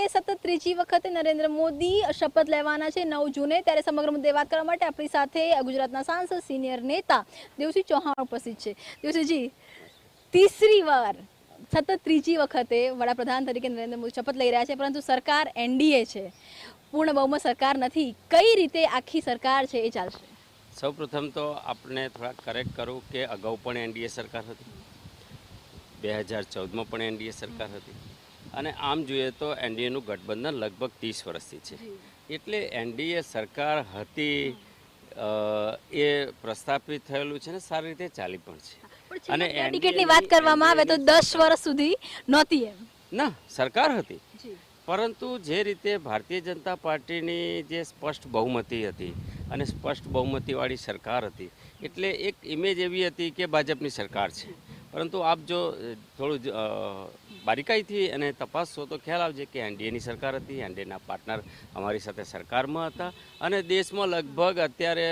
સતત ત્રીજી વખતે નરેન્દ્ર મોદી શપથ લેવાના છે 9 જૂને। ત્યારે સમગ્ર મુદ્દે વાત કરવા માટે આપણી સાથે ગુજરાતના સાંસદ સિનિયર નેતા દેવસિંહ ચૌહાણ ઉપસ્થિત છે। દેવસિંહજી, तीसरी વાર સતત ત્રીજી વખતે વડાપ્રધાન તરીકે નરેન્દ્ર મોદી શપથ લઈ રહ્યા છે, પરંતુ સરકાર એનડીએ છે, પૂર્ણ બહુમત સરકાર નથી। કઈ રીતે આખી સરકાર છે એ ચાલશે? સૌપ્રથમ તો આપણે થોડા કરેક્ટ કરું કે અગાઉ પણ એનડીએ સરકાર હતી, 2014માં પણ એનડીએ સરકાર હતી, અને આમ જોઈએ તો એનડીએનું ગઠબંધન લગભગ 30 વર્ષથી છે। એટલે એનડીએ સરકાર હતી એ પ્રસ્થાપિત થયેલું છે ને સારી રીતે ચાલી પણ છે। અને ટિકિટની વાત કરવામાં આવે તો 10 વર્ષ સુધી નહોતી એમ ના સરકાર હતી, પરંતુ જે રીતે ભારતીય જનતા પાર્ટીની જે સ્પષ્ટ બહુમતી હતી અને સ્પષ્ટ બહુમતીવાળી સરકાર હતી, એટલે એક ઇમેજ એવી હતી કે ભાજપની સરકાર છે। પરંતુ આપ જો થોડું બારીકાઈથી અને તપાસશો તો ખ્યાલ આવશે કે એનડીએની સરકાર હતી, એનડીએના પાર્ટનર અમારી સાથે સરકારમાં હતા, અને દેશમાં લગભગ અત્યારે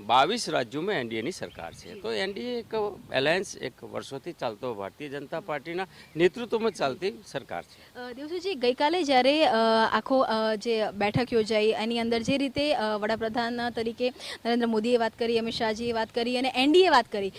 22 રાજ્યોમાં એનડીએની સરકાર છે। તો એનડીએ એક એલાયન્સ, એક વર્ષોથી ચાલતો ભારતીય જનતા પાર્ટીના નેતૃત્વમાં ચાલતી સરકાર છે। દેવસિંહજી, ગઈકાલે જ્યારે આખો જે બેઠક યોજાઈ એની અંદર જે રીતે વડાપ્રધાન તરીકે નરેન્દ્ર મોદીએ વાત કરી, અમિત શાહજીએ વાત કરી અને એનડીએ વાત કરી,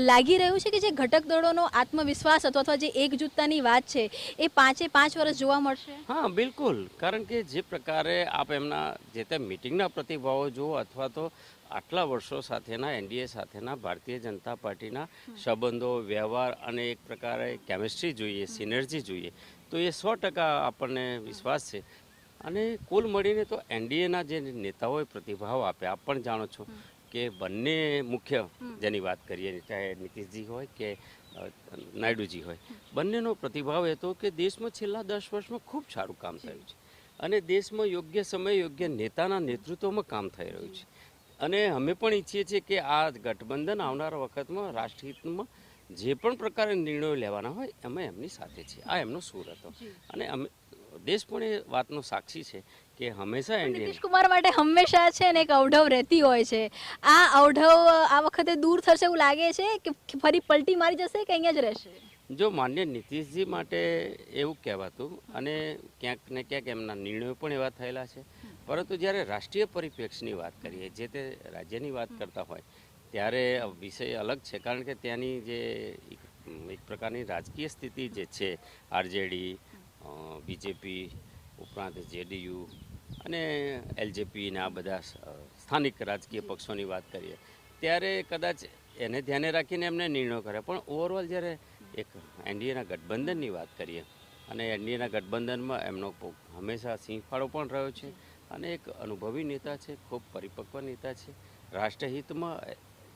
લાગી રહ્યું છે કે જે ઘટક દળોનો આત્મવિશ્વાસ હતો અથવા જે એકજૂથતાની વાત છે એ 5 વર્ષ જોવા મળશે? હા, બિલકુલ, કારણ કે જે પ્રકારે આપ એમના જે તે મિટિંગના પ્રતિભાવો જુઓ અથવા તો આટલા વર્ષો સાથેના એનડીએ સાથેના ભારતીય જનતા પાર્ટીના સંબંધો, વ્યવહાર અને એક પ્રકારે કેમિસ્ટ્રી જોઈએ, સિનર્જી જોઈએ, તો એ 100% આપણને વિશ્વાસ છે। અને કુલ મળીને તો એનડીએના જે નેતાઓએ પ્રતિભાવ આપ્યા, આપ પણ જાણો છો કે બંને મુખ્ય જેની વાત કરીએ, ચાહે નીતિશજી હોય કે નાયડુજી હોય, બંનેનો પ્રતિભાવ એ હતો કે દેશમાં છેલ્લા 10 વર્ષમાં ખૂબ સારું કામ થયું છે અને દેશમાં યોગ્ય સમય યોગ્ય નેતાના નેતૃત્વમાં કામ થઈ રહ્યું છે। અને અમે પણ ઈચ્છીએ છીએ કે આ ગઠબંધન આવનારા વખતમાં રાષ્ટ્રહિતમાં જે પણ પ્રકારે નિર્ણયો લેવાના હોય અમે એમની સાથે છીએ। આ એમનો સૂર હતો અને અમે દેશ પણ એ વાતનો સાક્ષી છે કે હંમેશા નીતિશ કુમાર માટે હંમેશા છે ને એક અવઢવ રહેતી હોય છે। આ અવઢવ આ વખતે દૂર થશે એવું લાગે છે કે ફરી પલટી મારી જશે કે અહીંયા જ રહેશે? જો માન્ય નીતિશજી માટે એવું કહેવાતું, અને ક્યાંક ને ક્યાંક એમના નિર્ણયો પણ એવા થયેલા છે, પરંતુ જ્યારે રાષ્ટ્રીય પરિપ્રેક્ષની વાત કરીએ, જે તે રાજ્યની વાત કરતા હોય ત્યારે વિષય અલગ છે, કારણ કે ત્યાંની જે એક પ્રકારની રાજકીય સ્થિતિ જે છે, આરજેડી, બીજેપી ઉપરાંત જેડીયુ અને એલજેપી ને આ બધા સ્થાનિક રાજકીય પક્ષોની વાત કરીએ ત્યારે કદાચ એને ધ્યાને રાખીને એમને નિર્ણયો કરે, પણ ઓવરઓલ જ્યારે એક એનડીએના ગઠબંધનની વાત કરીએ અને એનડીએના ગઠબંધનમાં એમનો હંમેશા સિંહ ફાળો પણ રહ્યો છે અને એક અનુભવી નેતા છે, ખૂબ પરિપક્વ નેતા છે। રાષ્ટ્રહિતમાં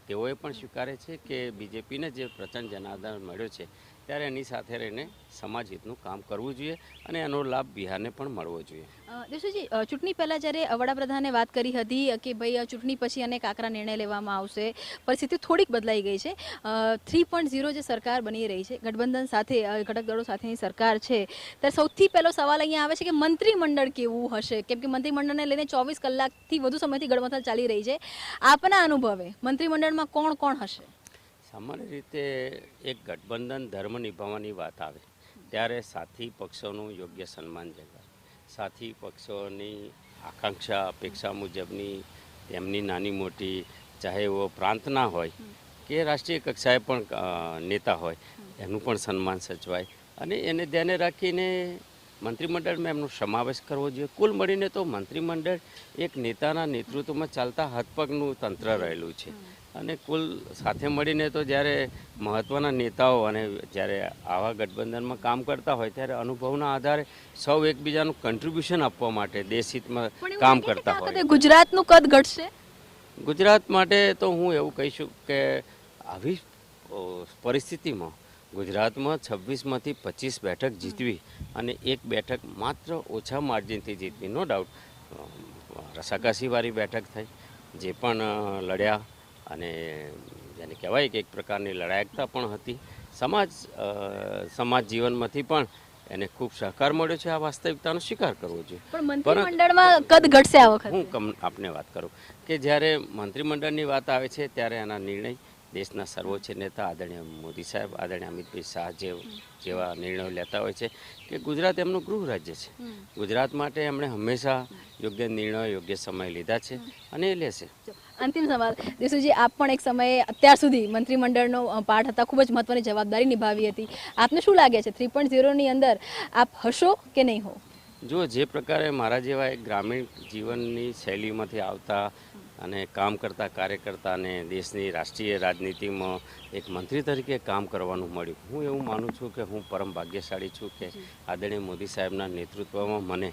તેઓએ પણ સ્વીકારે છે કે બીજેપીને જે પ્રચંડ જનાધાર મળ્યો છે ત્યારે એની સાથે રહીને સમાજ હિતનું કામ કરવું જોઈએ અને એનો લાભ બિહારને પણ મળવો જોઈએ। દેવસિંહજી, ચૂંટણી પહેલાં જ્યારે વડાપ્રધાને વાત કરી હતી કે ભાઈ ચૂંટણી પછી અનેક આકરા નિર્ણય લેવામાં આવશે, પરિસ્થિતિ થોડીક બદલાઈ ગઈ છે। 3.0 જે સરકાર બની રહી છે, ગઠબંધન સાથે ઘટક દળો સાથેની સરકાર છે, ત્યારે સૌથી પહેલો સવાલ અહીંયા આવે છે કે મંત્રીમંડળ કેવું હશે? કેમ કે મંત્રીમંડળને લઈને 24 કલાકથી વધુ સમયથી ગડમથલ ચાલી રહી છે। આપના અનુભવે મંત્રીમંડળમાં કોણ કોણ હશે? સામાન્ય રીતે એક ગઠબંધન ધર્મ નિભાવવાની વાત આવે ત્યારે સાથી પક્ષોનું યોગ્ય સન્માન જળવાય, સાથી પક્ષોની આકાંક્ષા અપેક્ષા મુજબની તેમની નાની મોટી, ચાહે એવો પ્રાંતના હોય કે રાષ્ટ્રીય કક્ષાએ પણ નેતા હોય, એનું પણ સન્માન સચવાય અને એને ધ્યાને રાખીને મંત્રીમંડળમાં એમનો સમાવેશ કરવો જોઈએ। કુલ મળીને તો મંત્રીમંડળ એક નેતાના નેતૃત્વમાં ચાલતા હાથપગનું તંત્ર રહેલું છે અને કુલ સાથે મળીને તો જ્યારે મહત્ત્વના નેતાઓ અને જ્યારે આવા ગઠબંધનમાં કામ કરતા હોય ત્યારે અનુભવના આધારે સૌ એકબીજાનું કન્ટ્રીબ્યુશન આપવા માટે દેશહિતમાં કામ કરતા હોય। ગુજરાતનું કદ ઘટશે? ગુજરાત માટે તો હું એવું કહીશું કે આવી પરિસ્થિતિમાં ગુજરાતમાં 26માંથી 25 બેઠક જીતવી અને એક બેઠક માત્ર ઓછા માર્જિનથી જીતવી, નો ડાઉટ રસાકસીવાળી બેઠક થઈ, જે પણ લડ્યા અને જેને કહેવાય કે એક પ્રકારની લડાયકતા પણ હતી, સમાજ જીવનમાંથી પણ એને ખૂબ સહકાર મળ્યો છે। આ વાસ્તવિકતાનો સ્વીકાર કરવો જોઈએ। પણ મંત્રીમંડળમાં કદ ઘટશે આ વખતે? હું આપને વાત કરું કે જ્યારે મંત્રીમંડળની વાત આવે છે ત્યારે એના નિર્ણય દેશના સર્વોચ્ચ નેતા આદરણીય મોદી સાહેબ, આદરણીય અમિતભાઈ શાહ જેવા નિર્ણયો લેતા હોય છે કે ગુજરાત એમનું ગૃહ રાજ્ય છે. ગુજરાત માટે એમણે હંમેશા યોગ્ય નિર્ણયો યોગ્ય સમય લીધા છે અને એ લેશે. અંતિમ સવાલ દેશુજી, આપ પણ એક સમયે અત્યાર સુધી મંત્રીમંડળનો પાર્ટ હતા, ખૂબ જ મહત્વની જવાબદારી નિભાવી હતી. આપને શું લાગે છે 3.0ની અંદર આપ હશો કે નહીં હો? જો જે પ્રકારે મારા જેવા એક ગ્રામીણ જીવનની શૈલીમાંથી આવતા અને કામ કરતા કાર્યકર્તાને દેશની રાષ્ટ્રીય રાજનીતિમાં એક મંત્રી તરીકે કામ કરવાનું મળ્યું, હું એવું માનું છું કે હું પરમ ભાગ્યશાળી છું કે આદરણીય મોદી સાહેબના નેતૃત્વમાં મને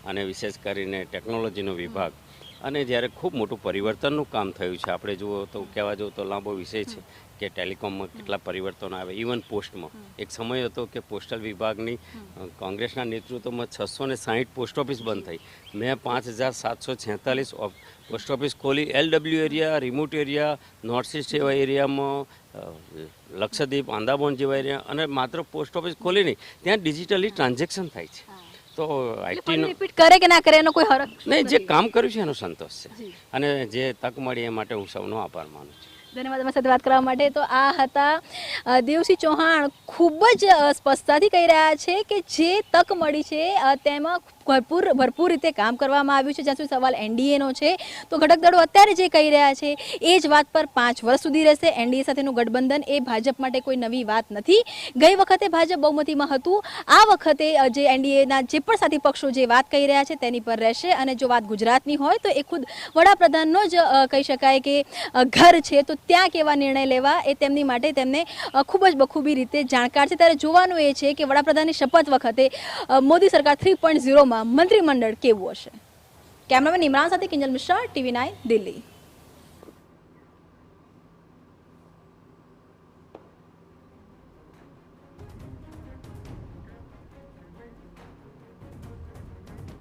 અને વિશેષ કરીને ટેકનોલોજીનો વિભાગ અને જ્યારે ખૂબ મોટું પરિવર્તનનું કામ થયું છે. આપણે જુઓ તો કહેવા જવું તો લાંબો વિષય છે કે ટેલિકોમમાં કેટલા પરિવર્તનો આવે, ઇવન પોસ્ટમાં એક સમય હતો કે પોસ્ટલ વિભાગની કોંગ્રેસના નેતૃત્વમાં 660 પોસ્ટ ઓફિસ બંધ થઈ. મેં 5746 પોસ્ટ ઓફિસ ખોલી. LW area, remote area, north east જેવા એરિયામાં, લક્ષદ્વીપ, આંદામાન જેવા એરિયા, અને માત્ર પોસ્ટ ઓફિસ ખોલી નહીં, ત્યાં ડિજિટલી ટ્રાન્ઝેક્શન થાય છે. તો આઈટીનો રિપીટ કરે કે ના કરે એનો કોઈ હરખ નહીં, જે કામ કર્યું છે એનો સંતોષ છે અને જે તક મળી એ માટે હું સૌનો આભાર માનું છું. ધન્યવાદ અમારી સાથે વાત કરવા માટે. તો આ હતા દેવસિંહ ચૌહાણ. ખૂબ જ સ્પષ્ટતાથી કહી રહ્યા છે કે જે તક મળી છે તેમાં ભરપૂર રીતે કામ કરવામાં આવ્યું છે. જ્યાં સુધી સવાલ એનડીએનો છે તો ઘટક દળો અત્યારે જે કહી રહ્યા છે એ જ વાત પર 5 વર્ષ સુધી રહેશે. એનડીએ સાથેનું ગઠબંધન એ ભાજપ માટે કોઈ નવી વાત નથી. ગઈ વખતે ભાજપ બહુમતીમાં હતું, આ વખતે જે એનડીએના જે પણ સાથી પક્ષો જે વાત કહી રહ્યા છે તેની પર રહેશે. અને જો વાત ગુજરાતની હોય તો એ ખુદ વડાપ્રધાનનો જ કહી શકાય કે ઘર છે, તો ત્યાં કેવા નિર્ણય લેવા એ તેમની માટે તેમને ખૂબ જ બખૂબી રીતે જાણકાર છે. ત્યારે જોવાનું એ છે કે વડાપ્રધાનની શપથ વખતે મોદી સરકાર 3.0માં મંત્રીમંડળ કેવું હશે. કેમેરામેન ઇમરાન સાથે કિંજલ મિશ્રા, TV9 દિલ્હી.